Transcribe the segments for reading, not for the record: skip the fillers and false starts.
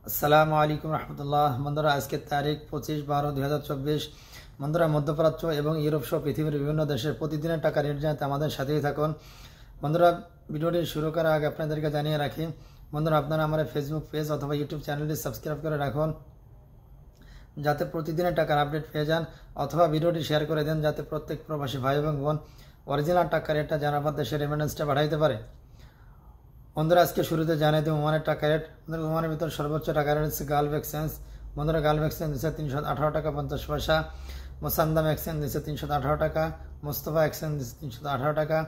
আসসালামু আলাইকুম রহমতুল্লাহ। বন্ধুরা, আজকের তারিখ 25/12/2024। বন্ধুরা, মধ্যপ্রাচ্য এবং ইউরোপ সহ পৃথিবীর বিভিন্ন দেশের প্রতিদিনের টাকা রেট জানাতে আমাদের সাথেই থাকুন। বন্ধুরা, ভিডিওটি শুরু করার আগে আপনাদেরকে জানিয়ে রাখি, বন্ধুরা আপনারা আমার ফেসবুক পেজ অথবা ইউটিউব চ্যানেলটি সাবস্ক্রাইব করে রাখুন, যাতে প্রতিদিনের টাকার আপডেট পেয়ে যান, অথবা ভিডিওটি শেয়ার করে দেন, যাতে প্রত্যেক প্রবাসী ভাই এবং বোন অরিজিনাল টাকা রেটটা জানার পর দেশের রেমিটেন্সটা পাঠাইতে পারে। বন্ধুরা, আজকে শুরুতে জানিয়ে দেব ওমানের টাকা রেট। ওমানের ভিতর সর্বোচ্চ টাকা রেট হচ্ছে গালফ এক্সচেঞ্জ। বন্ধুরা, গালফ এক্সচেঞ্জ দিচ্ছে 318 টাকা 50 পয়সা। মোসান্দাম এক্সচেঞ্জ দিচ্ছে 318 টাকা। মোস্তফা এক্সচেঞ্জ দিচ্ছে 318 টাকা।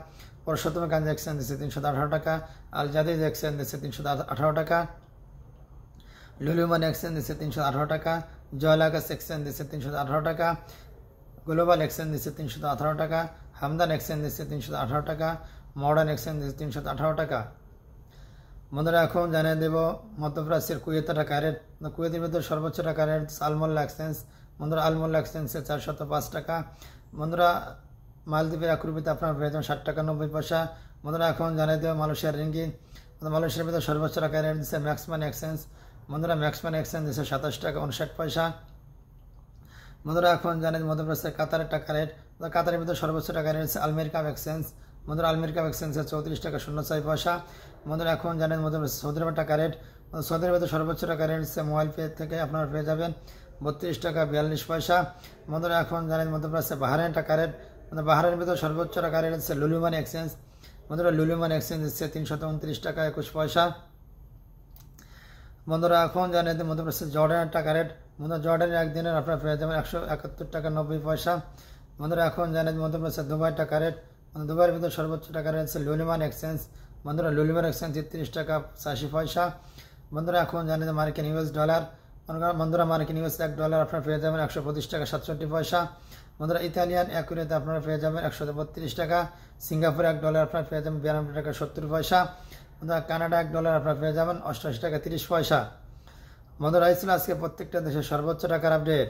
পুরুষোত্তম গাঞ্জ এক্সচেঞ্জ দিচ্ছে 318 টাকা। আল জাদিদ এক্সচেঞ্জ দিচ্ছে 318 টাকা। লুলুমান এক্সচেঞ্জ দিচ্ছে 318 টাকা। জয়লাগাস এক্সচেঞ্জ দিচ্ছে 318 টাকা। গ্লোবাল এক্সচেঞ্জ দিচ্ছে 318 টাকা। হামদান এক্সচেঞ্জ দিচ্ছে 318 টাকা। মডার্ন এক্সচেঞ্জ দিচ্ছে 318 টাকা। বন্ধুরা, এখন জানিয়ে দেব মধ্যপ্রাচ্যের কুয়েতের টাকা রেট। কুয়েতের ভিতরে সর্বোচ্চ টাকা রেট আলমোল্লা এক্সচেঞ্জ। বন্ধুরা, আলমোল্লা এক্সচেঞ্জে 405 টাকা। বন্ধুরা, মালদ্বীপের 1 রুপিতে আপনার পেয়ে যাবেন 60 টাকা 90 পয়সা। বন্ধুরা, এখন জানিয়ে দেব মালয়েশিয়ার রিঙ্গিত। মালয়েশিয়ার ভিতরে সর্বোচ্চ টাকা রেট দিচ্ছে ম্যাক্স মানি এক্সচেঞ্জ। বন্ধুরা, ম্যাক্স মানি এক্সচেঞ্জ দিচ্ছে 27 টাকা 59 পয়সা। বন্ধুরা, এখন জানেন মধ্যপ্রাচ্যের কাতারের টাকা রেট। কাতারের ভিতরে সর্বোচ্চ টাকা রেট হচ্ছে আলমির কাপ এক্সচেঞ্জ। বন্ধুরা, আলমির কাপ এক্সচেঞ্জে 34 টাকা 06 পয়সা। বন্ধুরা, এখন জানেন মধ্যপ্রাচ্য সৌদি আরবের টাকা রেট। সৌদি আরবের ভিতরে সর্বোচ্চ টাকা রেট হচ্ছে মোবাইল পে থেকে আপনারা পেয়ে যাবেন 32 টাকা 42 পয়সা। বন্ধুরা, এখন জানেন মধ্যপ্রাচ্যে বাহারাইন টাকা রেট। বাহারাইনের ভিতরে সর্বোচ্চ টাকা রেট হচ্ছে লুলুমান এক্সচেঞ্জ। বন্ধুরা, লুলুমান এক্সচেঞ্জ হচ্ছে 329 টাকা 21 পয়সা। বন্ধুরা, এখন জানেন মধ্যপ্রাচ্যের জর্ডানের টাকা রেট। বন্ধুরা, জর্ডানের একদিনের আপনারা পেয়ে যাবেন 171 টাকা 90 পয়সা। বন্ধুরা, এখন জানেন মধ্যপ্রাচ্যের দুবাই টাকা রেট। দুবাইয়ের ভিতরে সর্বোচ্চ টাকা রেট হচ্ছে লুলুমান এক্সচেঞ্জ। বন্ধুরা, লুলুমান এক্সচেঞ্জ 33 টাকা 80 পয়সা। বন্ধুরা, এখন জানেন মার্কিন ইউএস ডলার। বন্ধুরা, মার্কিন ইউএস $1 আপনারা পেয়ে যাবেন 125 টাকা 67 পয়সা। বন্ধুরা, ইতালিয়ান একুরেতে আপনারা পেয়ে যাবেন 132 টাকা। সিঙ্গাপুর $1 আপনারা পেয়ে যাবেন 92 টাকা 70 পয়সা। বন্ধুরা, কানাডা $1 আপনারা পেয়ে যাবেন 88 টাকা 30 পয়সা। বন্ধুরা, এই ছিল আজকে প্রত্যেকটা দেশের সর্বোচ্চ টাকার আপডেট।